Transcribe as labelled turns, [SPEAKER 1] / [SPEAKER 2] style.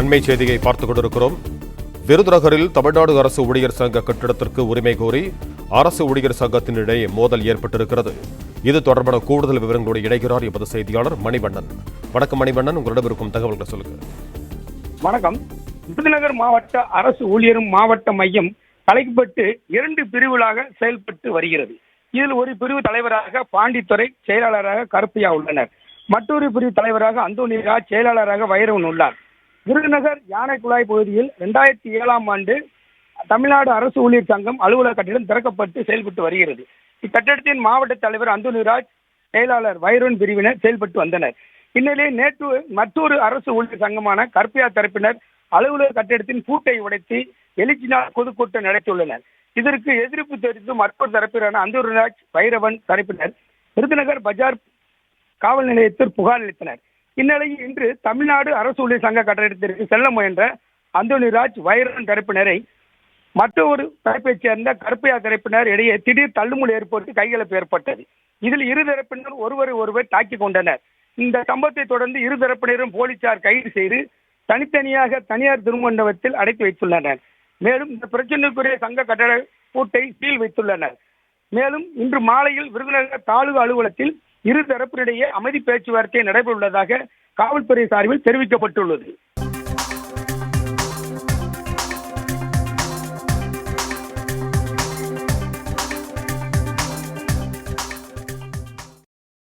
[SPEAKER 1] அண்மை செய்தியை பார்த்துக் கொண்டிருக்கிறோம். விருதுநகரில் தமிழ்நாடு அரசு ஊழியர் சங்க கட்டிடத்திற்கு உரிமை கோரி அரசு ஊழியர் சங்கத்தினிடையே மோதல் ஏற்பட்டிருக்கிறது. இது தொடர்பான கூடுதல் விவரங்களோடு இணைகிறார் எமது செய்தியாளர் மணிவண்ணன். வணக்கம் மணிவண்ணன், உங்களிடம் இருக்கும் தகவல்களை சொல்லுங்க.
[SPEAKER 2] வணக்கம். விருதுநகர் மாவட்ட அரசு ஊழியர் மாவட்ட மையம் கலைக்கப்பட்டு 2 பிரிவுகளாக செயல்பட்டு வருகிறது. இதில் ஒரு பிரிவு தலைவராக பாண்டித்துறை, செயலாளராக கருப்பையா உள்ளனர். மற்றொரு பிரிவு தலைவராக அந்தோணிராஜ், செயலாளராக வைரவன் உள்ளார். விருதுநகர் யானைக்குழாய் பகுதியில் 2007ஆம் ஆண்டு தமிழ்நாடு அரசு ஊழியர் சங்கம் அலுவலக கட்டிடம் திறக்கப்பட்டு செயல்பட்டு வருகிறது. இக்கட்டிடத்தின் மாவட்ட தலைவர் அந்தோணிராஜ், செயலாளர் வைரவன் பிரிவினர் செயல்பட்டு வந்தனர். இந்நிலையில் நேற்று மற்றொரு அரசு ஊழியர் சங்கமான கருப்பையா தரப்பினர் அலுவலக கட்டிடத்தின் பூட்டை உடைத்து எழுச்சி நாள் பொதுக்கூட்டம் நடத்தியுள்ளனர். இதற்கு எதிர்ப்பு தெரிவித்து மற்றொரு தரப்பினரான அந்தோணிராஜ், வைரவன் தரப்பினர் விருதுநகர் பஜார் காவல் நிலையத்தில் புகார் அளித்தனர். இந்நிலையில் இன்று தமிழ்நாடு அரசு ஊழியர் சங்க கட்டிடத்திற்கு செல்ல முயன்ற அந்தோணிராஜ், வைரவன் தரப்பினரை மற்றொரு தரப்பைச் சேர்ந்த கருப்பையா தரப்பினர் இடையே திடீர் தள்ளுமுள் ஏற்பட்டு கைகலப்பு ஏற்பட்டது. இதில் இரு தரப்பினர் ஒருவர் தாக்கிக் கொண்டனர். இந்த சம்பவத்தை தொடர்ந்து இரு தரப்பினரும் போலீசார் கைது செய்து தனித்தனியாக தனியார் திருமண்டபத்தில் அடைத்து வைத்துள்ளனர். மேலும் இந்த பிரச்சனைக்குரிய சங்க கட்டட பூட்டை சீல் வைத்துள்ளனர். மேலும் இன்று மாலையில் விருதுநகர் தாலுகா அலுவலகத்தில் இரு தரப்பினிடையே அமைதி பேச்சுவார்த்தை நடைபெறவுள்ளதாக காவல்துறை சார்பில் தெரிவிக்கப்பட்டுள்ளது.